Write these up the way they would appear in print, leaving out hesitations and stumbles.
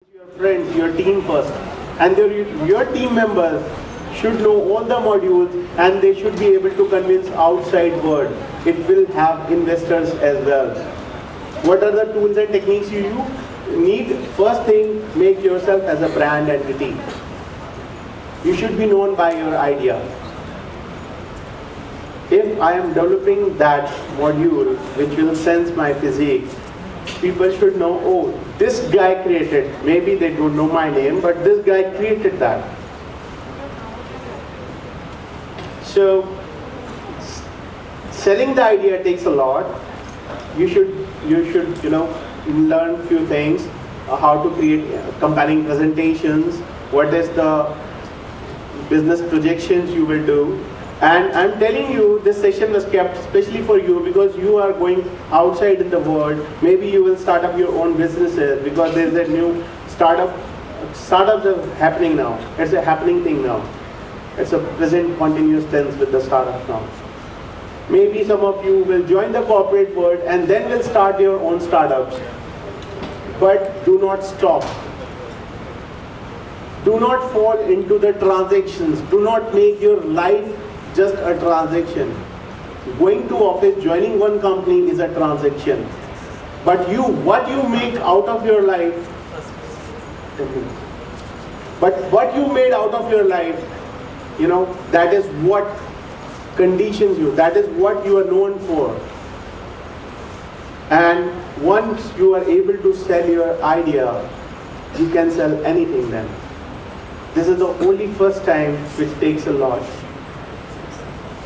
Your friends, your team first, and your team members should know all the modules, and they should be able to convince outside world. It will have investors as well. What are the tools and techniques you need? First thing, make yourself as a brand entity. You should be known by your idea. If I am developing that module which will sense my physique, people should know, oh, this guy created, maybe they don't know my name, but this guy created that. So, selling the idea takes a lot. You should learn few things, how to create compelling presentations, what is the business projections you will do. And I'm telling you, this session was kept especially for you because you are going outside in the world. Maybe you will start up your own businesses because there's a new startups are happening now. It's a happening thing now. It's a present continuous tense with the startup now. Maybe some of you will join the corporate world and then will start your own startups. But do not stop. Do not fall into the transactions. Do not make your life just a transaction. Going to office, joining one company is a transaction. But what you make out of your life, that is what conditions you. That is what you are known for. And once you are able to sell your idea, you can sell anything then. This is the only first time which takes a lot.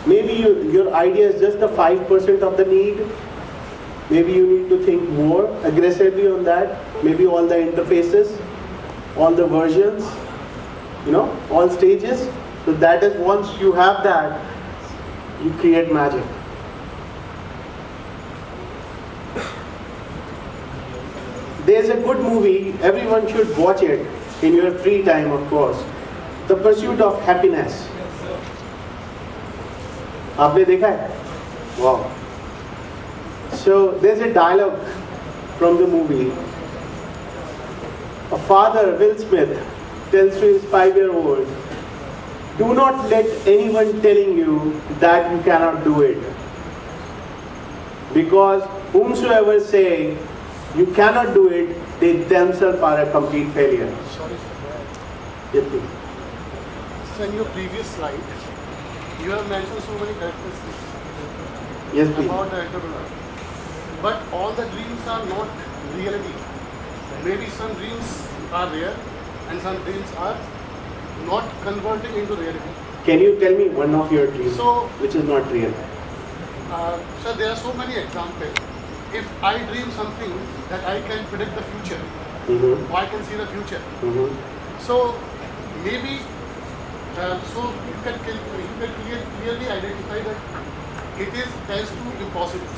Maybe your idea is just the 5% of the need. Maybe you need to think more aggressively on that. Maybe all the interfaces, all the versions, all stages. So that is, once you have that, you create magic. There's a good movie, everyone should watch it in your free time, of course. The Pursuit of Happiness. आपने देखा है? Wow. So there's a dialogue from the movie. A father, Will Smith, tells to his 5-year-old, do not let anyone telling you that you cannot do it. Because whomsoever say you cannot do it, they themselves are a complete failure. Sorry. Yes, please. So in your previous slide, you have mentioned so many characteristics Yes, please. about the entrepreneur. But all the dreams are not reality. Maybe some dreams are real and some dreams are not converting into reality. Can you tell me one of your dreams So- which is not real? So there are so many examples. If I dream something that I can predict the future, or I can see the future. So maybe so you can clearly identify that it is tends to impossible.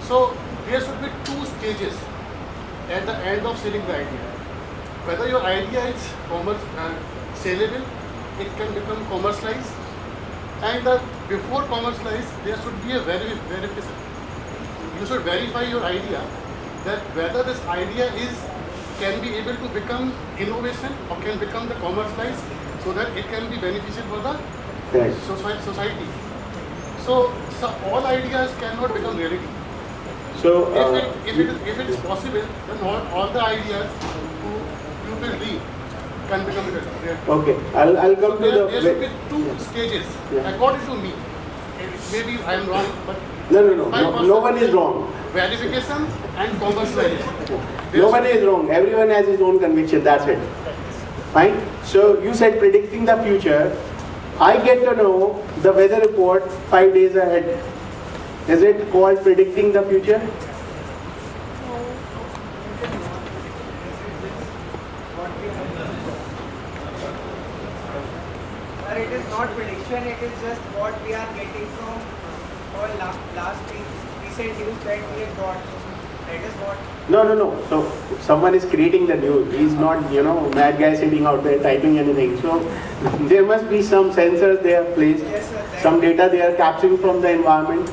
So there should be 2 stages at the end of selling the idea. Whether your idea is saleable, it can become commercialized, and before commercialized, there should be a verification. You should verify your idea that whether this idea can be able to become innovation or can become the commercialized, so that it can be beneficial for the society. So all ideas cannot become reality. So If it is possible, then all the ideas you will dream can become reality. okay, I'll come to There should be 2 stages, according to me. Maybe I am wrong, but No one is wrong. verification and commercialization. No one is wrong. Everyone has his own conviction. That's it. Fine. So you said predicting the future. I get to know the weather report 5 days ahead. Is it called predicting the future? But it is not prediction, it is just what we are getting from our last recent news that we have got. That is what. No. So someone is creating the news. He's not, mad guy sitting out there typing anything. So there must be some sensors they have placed, Yes, sir, some data they are capturing from the environment.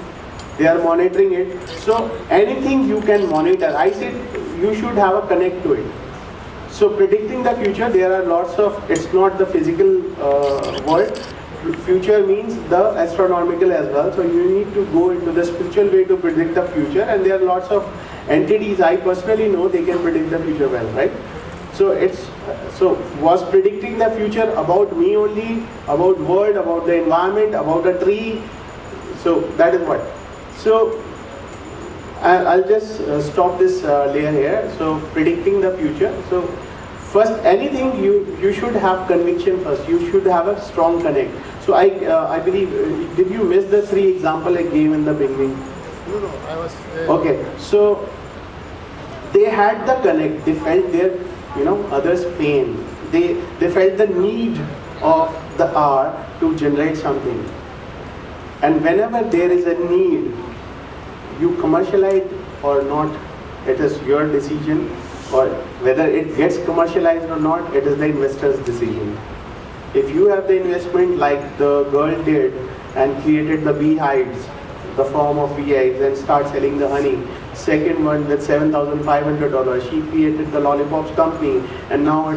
They are monitoring it. So anything you can monitor. I said you should have a connect to it. So predicting the future, there are lots of, it's not the physical world. Future means the astronomical as well. So you need to go into the spiritual way to predict the future, and there are lots of entities I personally know, they can predict the future well, right? So was predicting the future about me only, about world, about the environment, about a tree? So that is what. So I'll just stop this layer here. So predicting the future. So first, anything you should have conviction first. You should have a strong connect. So I believe, did you miss the 3 example I gave in the beginning? No, I was. Okay, so they had the connect. They felt their others' pain. They felt the need of the hour to generate something. And whenever there is a need, you commercialize or not, it is your decision, or whether it gets commercialized or not, it is the investor's decision. If you have the investment like the girl did and created the beehives, the form of beehives, and start selling the honey. Second one with $7,500, she created the lollipops company, and now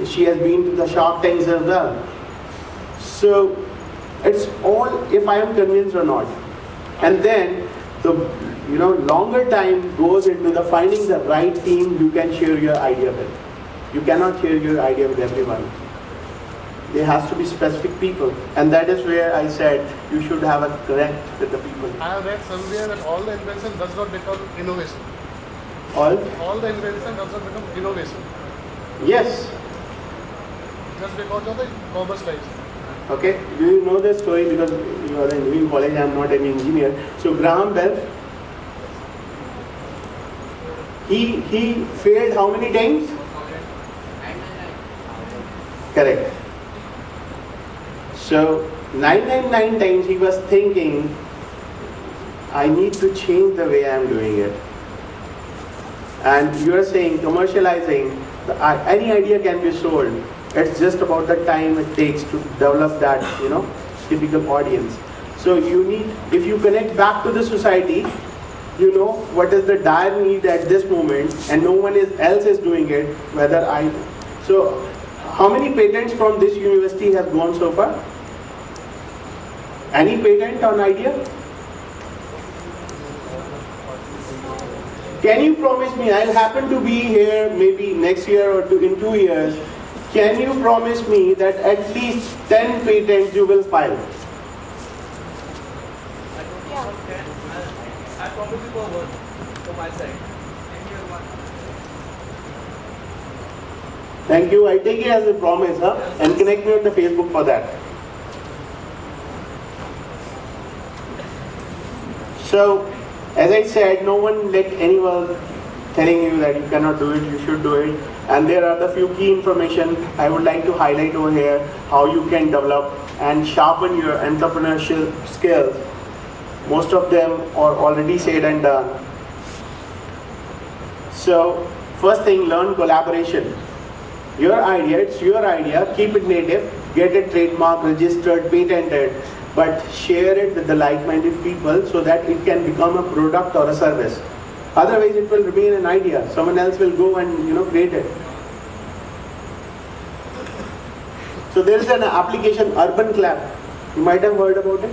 she has been to the Shark Tanks as well. So it's all if I am convinced or not. And then the longer time goes into the finding the right team you can share your idea with. You cannot share your idea with everyone. There has to be specific people, and that is where I said you should have a connect with the people. I have read somewhere that all the invention does not become innovation. All the invention does not become innovation. Yes. Just because of the commerce types. Okay. Do you know the story? Because you are in engineering college, I am not an engineer. So Graham Bell, he failed how many times? Correct. So 999 times he was thinking, I need to change the way I am doing it. And you are saying commercializing, any idea can be sold. It's just about the time it takes to develop that, typical audience. So you need, if you connect back to the society, you know what is the dire need at this moment, and no one else is doing it, so how many patents from this university has gone so far? Any patent on idea? Can you promise me, I'll happen to be here maybe next year or in 2 years, can you promise me that at least 10 patents you will file? I promise you for one, from my side. Thank you, I take it as a promise, and connect me on the Facebook for that. So, as I said, no one let anyone telling you that you cannot do it, you should do it. And there are the few key information I would like to highlight over here, how you can develop and sharpen your entrepreneurship skills. Most of them are already said and done. So, first thing, learn collaboration. Your idea, it's your idea, keep it native, get it trademarked, registered, patented, but share it with the like-minded people so that it can become a product or a service. Otherwise, it will remain an idea. Someone else will go and create it. So there is an application, Urban Clap. You might have heard about it.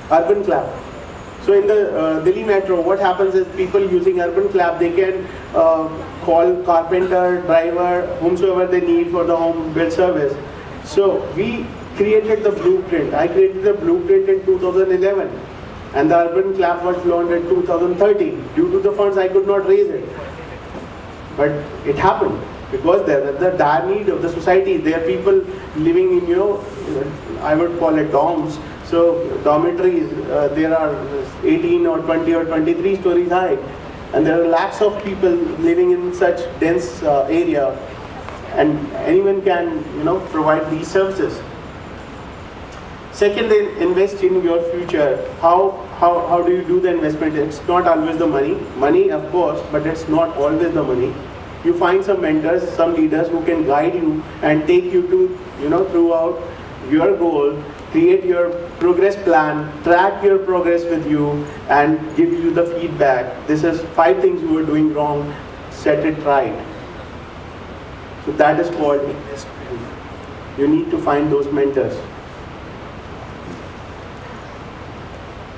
Urban Clap. So in the Delhi Metro, what happens is people using Urban Clap, they can call carpenter, driver, whomsoever they need for the home build service. So we created the blueprint. I created the blueprint in 2011, and the Urban Clap was launched in 2013. Due to the funds, I could not raise it, but it happened because there was the dire need of the society. There are people living in I would call it dorms. So dormitories, there are 18 or 20 or 23 stories high, and there are lakhs of people living in such dense area, and anyone can provide these services. Second, invest in your future. How do you do the investment? It's not always the money of course, but it's not always the money. You find some mentors, some leaders who can guide you and take you to throughout your goal. Create your progress plan, track your progress with you, and give you the feedback. This is 5 things you were doing wrong, set it right. So that is called you need to find those mentors.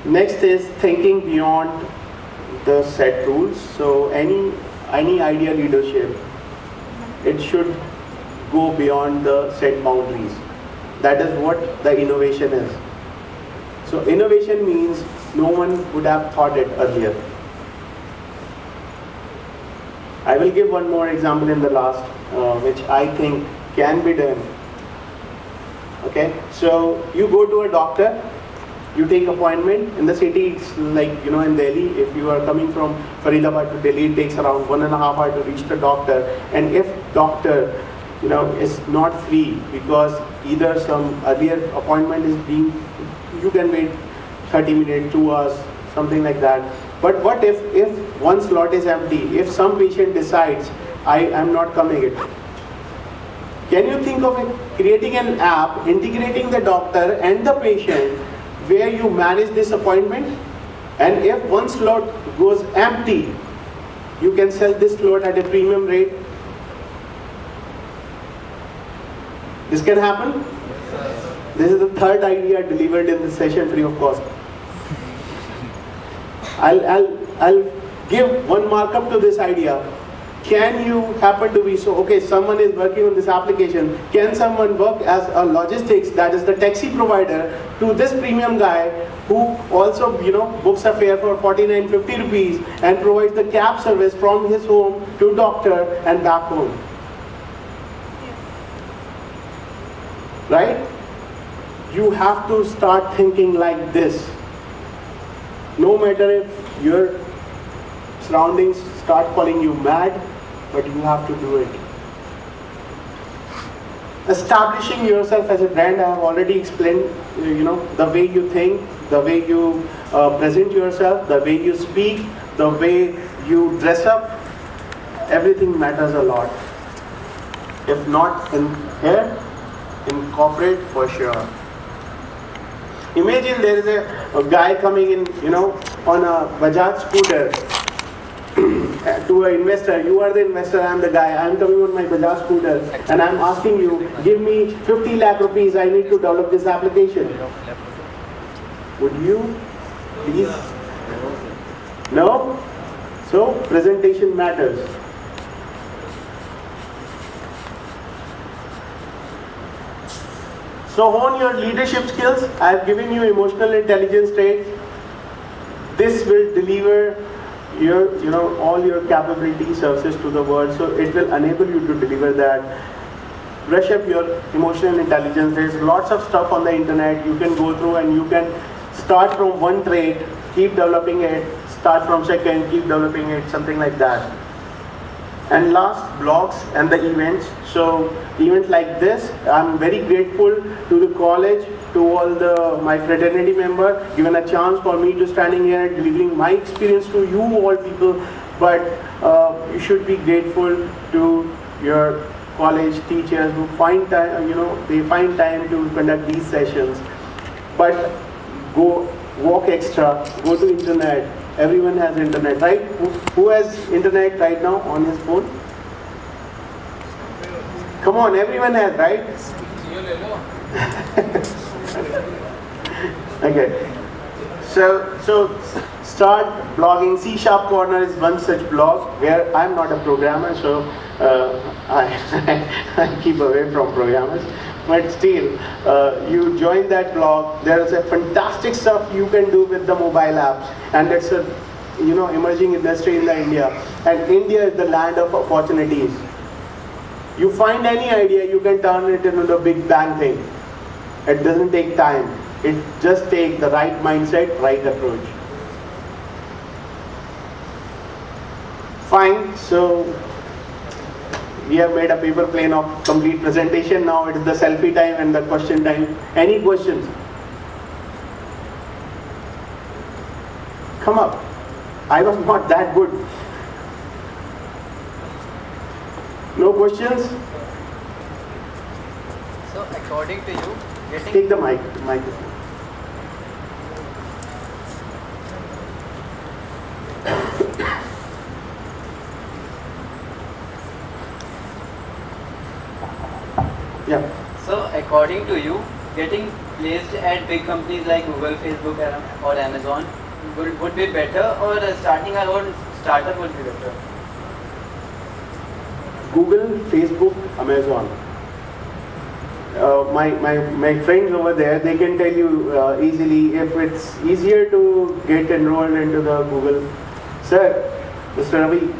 Next is thinking beyond the set rules. So any idea leadership, it should go beyond the set boundaries. That is what the innovation is. So innovation means no one would have thought it earlier. I will give one more example in the last, which I think can be done. Okay, so you go to a doctor, you take appointment in the city. It's like, in Delhi, if you are coming from Faridabad to Delhi, it takes around 1.5 hours to reach the doctor. And if doctor, is not free because either some earlier appointment is being, you can wait 30 minutes, 2 hours, something like that. But what if one slot is empty? If some patient decides, I am not coming it. Can you think of it, creating an app, integrating the doctor and the patient, where you manage this appointment? And if one slot goes empty, you can sell this slot at a premium rate. This can happen? This is the third idea delivered in this session free of cost. I'll give one markup to this idea. Can you happen to be someone is working on this application. Can someone work as a logistics, that is the taxi provider, to this premium guy who also books a fare for 49-50 rupees and provides the cab service from his home to doctor and back home? Right? You have to start thinking like this. No matter if your surroundings start calling you mad, but you have to do it. Establishing yourself as a brand, I have already explained, the way you think, the way you present yourself, the way you speak, the way you dress up, everything matters a lot. If not in here, in corporate for sure. Imagine there is a guy coming in, on a Bajaj scooter to an investor. You are the investor, I am the guy. I am coming on my Bajaj scooter and I am asking you, give me 50 lakh rupees, I need to develop this application. Would you please? No? So presentation matters. So hone your leadership skills. I have given you emotional intelligence traits. This will deliver your, all your capability services to the world. So it will enable you to deliver that. Brush up your emotional intelligence. There's lots of stuff on the internet you can go through, and you can start from one trait, keep developing it, start from second, keep developing it, something like that. And last, blogs and the events. So events like this, I'm very grateful to the college, to all my fraternity members, given a chance for me to standing here and delivering my experience to you all people. But you should be grateful to your college teachers who find time, they find time to conduct these sessions. But go walk extra, go to internet. Everyone has internet, right? Who has internet right now on his phone? Come on, everyone has, right? Okay. So start blogging. C# Corner is one such blog where I'm not a programmer, so I keep away from programmers. But still, you join that blog. There is a fantastic stuff you can do with the mobile apps, and it's a emerging industry in India. And India is the land of opportunities. You find any idea, you can turn it into a big bang thing. It doesn't take time. It just takes the right mindset, right approach. Fine. So we have made a paper plane of complete presentation. Now it is the selfie time and the question time. Any questions? Come up. I was not that good. No questions? So according to you, Take the microphone. Yeah. So according to you, getting placed at big companies like Google, Facebook, or Amazon would be better, or starting our own startup would be better? Google, Facebook, Amazon. My friends over there, they can tell you easily if it's easier to get enrolled into the Google. Sir, Mr. Ravi,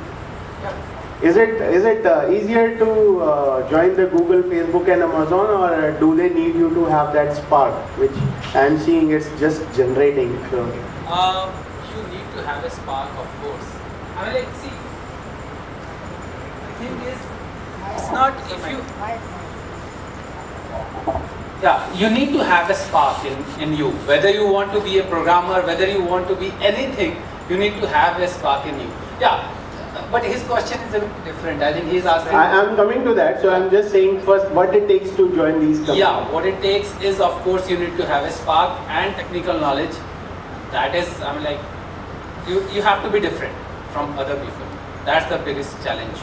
is it easier to join the Google, Facebook, and Amazon, or do they need you to have that spark, which I'm seeing it's just generating? So. You need to have a spark, of course. I mean, like, see, the thing is, it's not if you. Yeah, you need to have a spark in you. Whether you want to be a programmer, whether you want to be anything, you need to have a spark in you. Yeah, but his question is a bit different. I think he's asking. I'm coming to that, so I'm just saying first what it takes to join these companies. Yeah, what it takes is, of course, you need to have a spark and technical knowledge. That is, I mean, like, you have to be different from other people. That's the biggest challenge.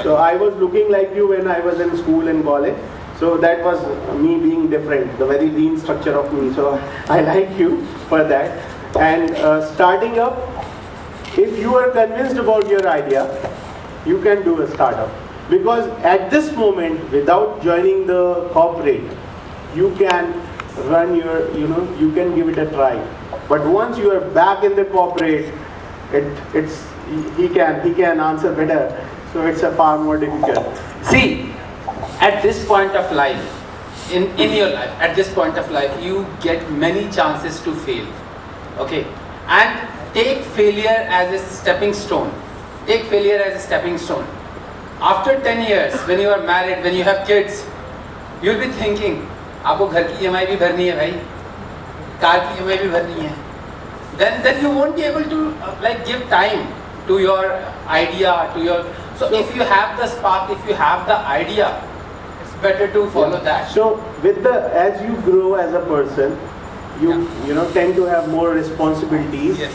So I was looking like you when I was in school and college. So that was me being different, the very lean structure of me. So I like you for that. And starting up, if you are convinced about your idea, you can do a startup. Because at this moment, without joining the corporate, you can run your, you can give it a try. But once you are back in the corporate, he can answer better. So it's a far more difficult. See, at this point of life, in your life, at this point of life, you get many chances to fail. Okay? And take failure as a stepping stone. Take failure as a stepping stone. After 10 years, when you are married, when you have kids, you'll be thinking, आपको घर की EMI भी भरनी है भाई, car की EMI भी भरनी है. Then you won't be able to like give time to your idea, to your. So if you have the spark, if you have the idea, it's better to follow that. So as you grow as a person, you tend to have more responsibilities. Yes.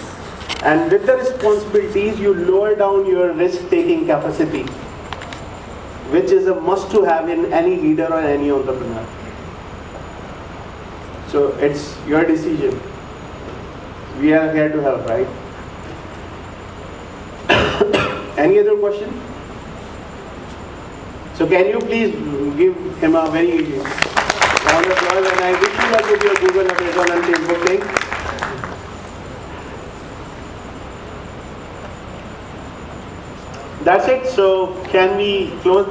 And with the responsibilities, you lower down your risk-taking capacity, which is a must to have in any leader or any entrepreneur. So it's your decision. We are here to help, right? Any other question? So can you please give him a very round of applause, and I wish you luck with your Google, Amazon and Facebook thing. That's it. So can we close?